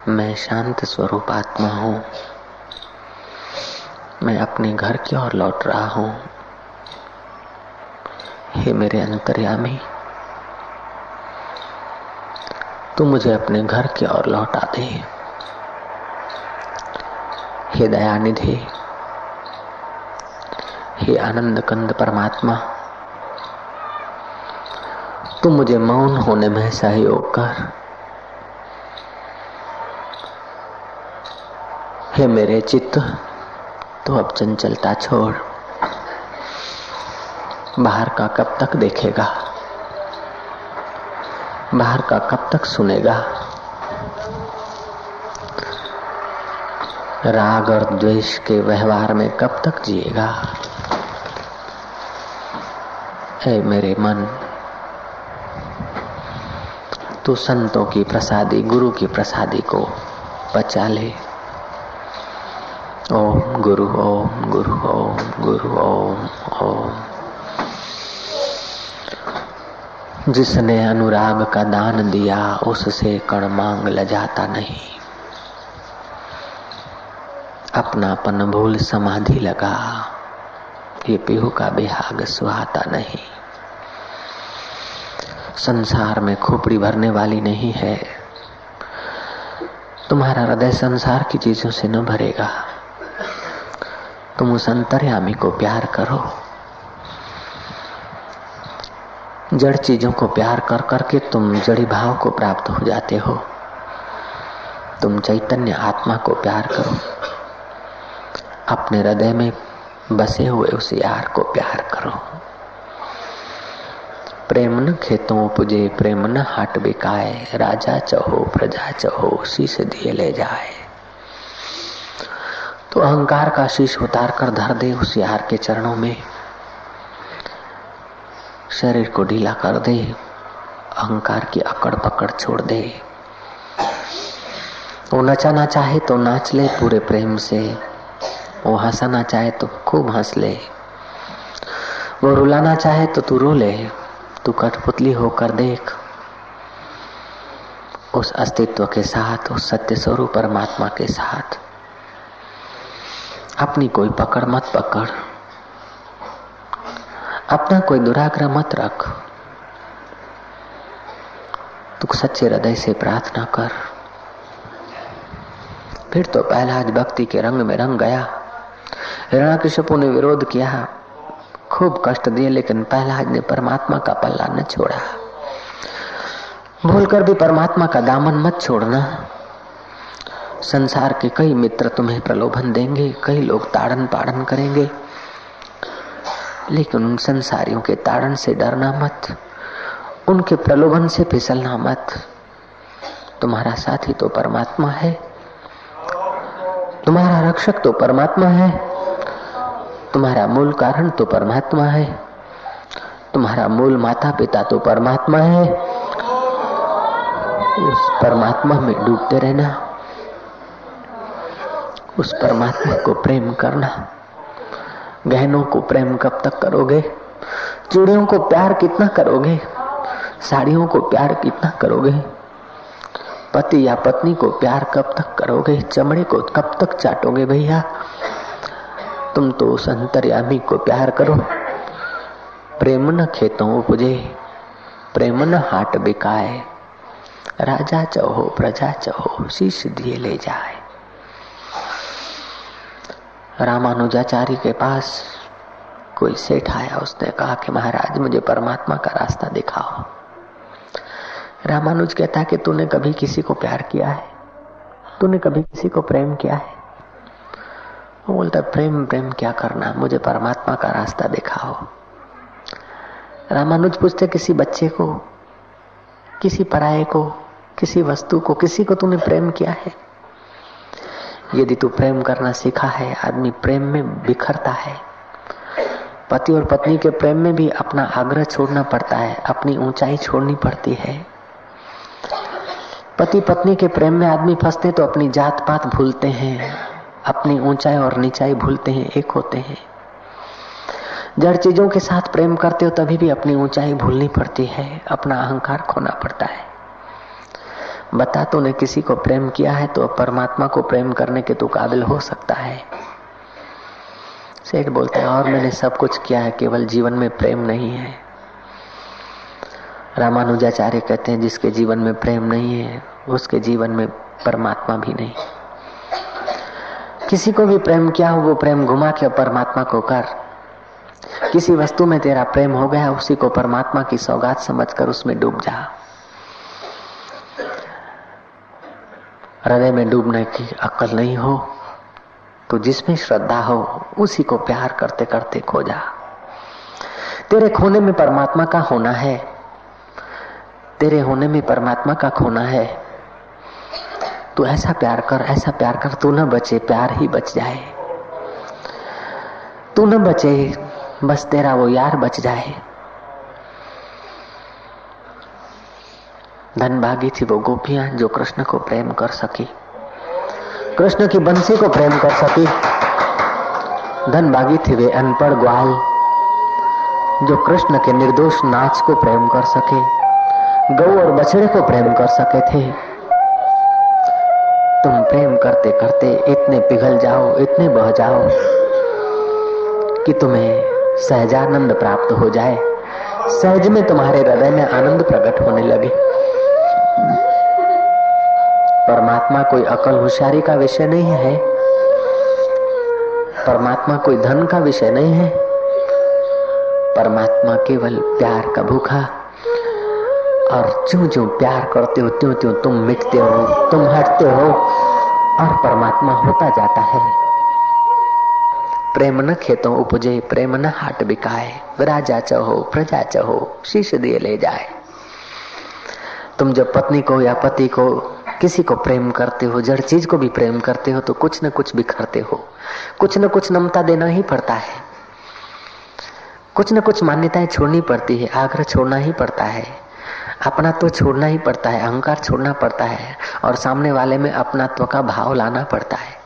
मैं शांत स्वरूप आत्मा हूँ। मैं अपने घर की ओर लौट रहा हूँ। हे मेरे अंतर्यामी, तू मुझे अपने घर की ओर लौटा दे। हे दयानिधि, हे आनंद कंद परमात्मा, तू मुझे मौन होने में सहयोग कर। हे मेरे चित्त, तू अब चंचलता छोड़। बाहर का कब तक देखेगा? बाहर का कब तक सुनेगा? राग और द्वेष के व्यवहार में कब तक जिएगा? हे मेरे मन, तू संतों की प्रसादी, गुरु की प्रसादी को पचा ले। ओम गुरु, ओम गुरु, ओम गुरु, ओम ओम। जिसने अनुराग का दान दिया, उससे कण मांग लजाता नहीं। अपनापन भूल समाधि लगा, ये पीहू का बेहाग सुहाता नहीं। संसार में खोपड़ी भरने वाली नहीं है। तुम्हारा हृदय संसार की चीजों से न भरेगा। तुम उस अंतर्यामी को प्यार करो। जड़ चीजों को प्यार कर करके तुम जड़ी भाव को प्राप्त हो जाते हो। तुम चैतन्य आत्मा को प्यार करो। अपने हृदय में बसे हुए उस यार को प्यार करो। प्रेम न खेतों उपजे, प्रेम न हाट बिकाए। राजा चहो प्रजा चहो, शीश दिए ले जाए। तो अहंकार का शीश उतार कर धर दे उस यार के चरणों में। शरीर को ढीला कर दे। अहंकार की अकड़ पकड़ छोड़ दे। वो नचाना चाहे तो नाच ले पूरे प्रेम से। वो हंसाना चाहे तो खूब हंस ले। वो रुलाना चाहे तो तू रो ले। तू कठपुतली होकर देख। उस अस्तित्व के साथ, उस सत्य स्वरूप परमात्मा के साथ अपनी कोई पकड़ मत पकड़। अपना कोई दुराग्रह मत रख। तू सच्चे हृदय से प्रार्थना कर। फिर तो प्रहलाद भक्ति के रंग में रंग गया। हिरण्याकशिपु ने विरोध किया, खूब कष्ट दिए, लेकिन प्रहलाद ने परमात्मा का पल्ला न छोड़ा। भूलकर भी परमात्मा का दामन मत छोड़ना। संसार के कई मित्र तुम्हें प्रलोभन देंगे, कई लोग ताड़न पाड़न करेंगे, लेकिन उन संसारियों के ताड़न से डरना मत। उनके प्रलोभन से फिसलना मत। तुम्हारा साथी तो परमात्मा है। तुम्हारा रक्षक तो परमात्मा है। तुम्हारा मूल कारण तो परमात्मा है। तुम्हारा मूल माता पिता तो परमात्मा है। उस परमात्मा में डूबते रहना। उस परमात्मा को प्रेम करना। गहनों को प्रेम कब तक करोगे? चूड़ियों को प्यार कितना करोगे? साड़ियों को प्यार कितना करोगे? पति या पत्नी को प्यार कब तक करोगे? चमड़े को कब तक चाटोगे भैया? तुम तो उस अंतर्यामी को प्यार करो। प्रेम न खेतों उपजे, प्रेम न हाट बिकाए। राजा चहो प्रजा चहो, शीश दिए ले जाए। रामानुजाचार्य के पास कोई सेठ आया। उसने कहा कि महाराज मुझे परमात्मा का रास्ता दिखाओ। रामानुज कहता कि तूने कभी किसी को प्यार किया है? तूने कभी किसी को प्रेम किया है? वो बोलता प्रेम प्रेम क्या करना, मुझे परमात्मा का रास्ता दिखाओ। रामानुज पूछते किसी बच्चे को, किसी पराये को, किसी वस्तु को, किसी को तूने प्रेम किया है? यदि तू प्रेम करना सीखा है, आदमी प्रेम में बिखरता है। पति और पत्नी के प्रेम में भी अपना आग्रह छोड़ना पड़ता है, अपनी ऊंचाई छोड़नी पड़ती है। पति पत्नी के प्रेम में आदमी फंसते तो अपनी जात पात भूलते हैं, अपनी ऊंचाई और नीचाई भूलते हैं, एक होते हैं। जड़ चीजों के साथ प्रेम करते हो तभी भी अपनी ऊंचाई भूलनी पड़ती है, अपना अहंकार खोना पड़ता है। बता, तूने किसी को प्रेम किया है तो परमात्मा को प्रेम करने के तू काबिल हो सकता है। सेठ बोलते हैं, और मैंने सब कुछ किया है, केवल जीवन में प्रेम नहीं है। रामानुजाचार्य कहते हैं, जिसके जीवन में प्रेम नहीं है उसके जीवन में परमात्मा भी नहीं। किसी को भी प्रेम किया हो, वो प्रेम घुमा के परमात्मा को कर। किसी वस्तु में तेरा प्रेम हो गया, उसी को परमात्मा की सौगात समझकर उसमें डूब जा। हृदय में डूबने की अक्ल नहीं हो तो जिसमें श्रद्धा हो उसी को प्यार करते करते खो जा। तेरे खोने में परमात्मा का होना है, तेरे होने में परमात्मा का खोना है। तू ऐसा प्यार कर, ऐसा प्यार कर, तू न बचे, प्यार ही बच जाए। तू न बचे, बस तेरा वो यार बच जाए। धनभागी थी वो गोपियां जो कृष्ण को प्रेम कर सकी, कृष्ण की बंसी को प्रेम कर सकी। धनभागी थे वे अनपढ़ ग्वाल जो कृष्ण के निर्दोष नाच को प्रेम कर सके, गौ और बछड़े को प्रेम कर सके थे। तुम प्रेम करते करते इतने पिघल जाओ, इतने बह जाओ कि तुम्हें सहजानंद प्राप्त हो जाए। सहज में तुम्हारे हृदय में आनंद प्रकट होने लगे। परमात्मा कोई अकल होशियारी का विषय नहीं है, परमात्मा कोई धन का विषय नहीं है। परमात्मा केवल प्यार का भूखा, और ज्यों ज्यों प्यार करते हो त्यों त्यों तुम मिटते हो, तुम हटते हो और परमात्मा होता जाता है। प्रेम न खेतों उपजे, प्रेम न हाट बिकाए, राजा चहो प्रजा चहो, शीश दिए ले जाए। तुम जब पत्नी को या पति को, किसी को प्रेम करते हो, जड़ चीज को भी प्रेम करते हो, तो कुछ न कुछ बिखरते हो, कुछ न कुछ नमता देना ही पड़ता है, कुछ न कुछ मान्यताएं छोड़नी पड़ती है, आग्रह छोड़ना ही पड़ता है, अपना तो छोड़ना ही पड़ता है, अहंकार छोड़ना पड़ता है, और सामने वाले में अपनात्व का भाव लाना पड़ता है।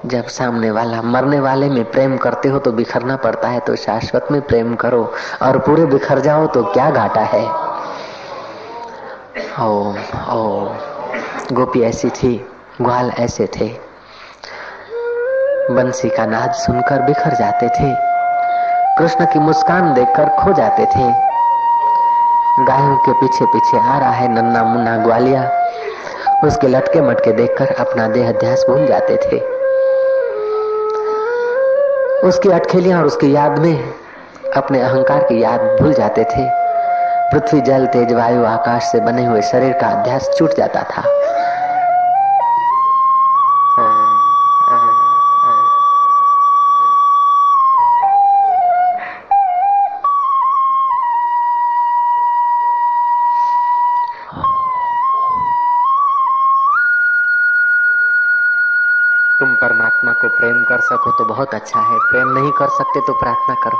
जब सामने वाला मरने वाले में प्रेम करते हो तो बिखरना पड़ता है, तो शाश्वत में प्रेम करो और पूरे बिखर जाओ तो क्या घाटा है। ओम ओम। गोपी ऐसी थी, ग्वाल ऐसे थे, बंसी का नाद सुनकर बिखर जाते थे, कृष्ण की मुस्कान देखकर खो जाते थे। गायों के पीछे पीछे आ रहा है नन्ना मुन्ना ग्वालिया, उसके लटके मटके देखकर अपना देह अध्यास भूल जाते थे। उसकी अटखेलियां और उसकी याद में अपने अहंकार की याद भूल जाते थे। पृथ्वी जल तेज वायु आकाश से बने हुए शरीर का अध्यास छूट जाता था। तुम परमात्मा को प्रेम कर सको तो बहुत अच्छा है, प्रेम नहीं कर सकते तो प्रार्थना करो।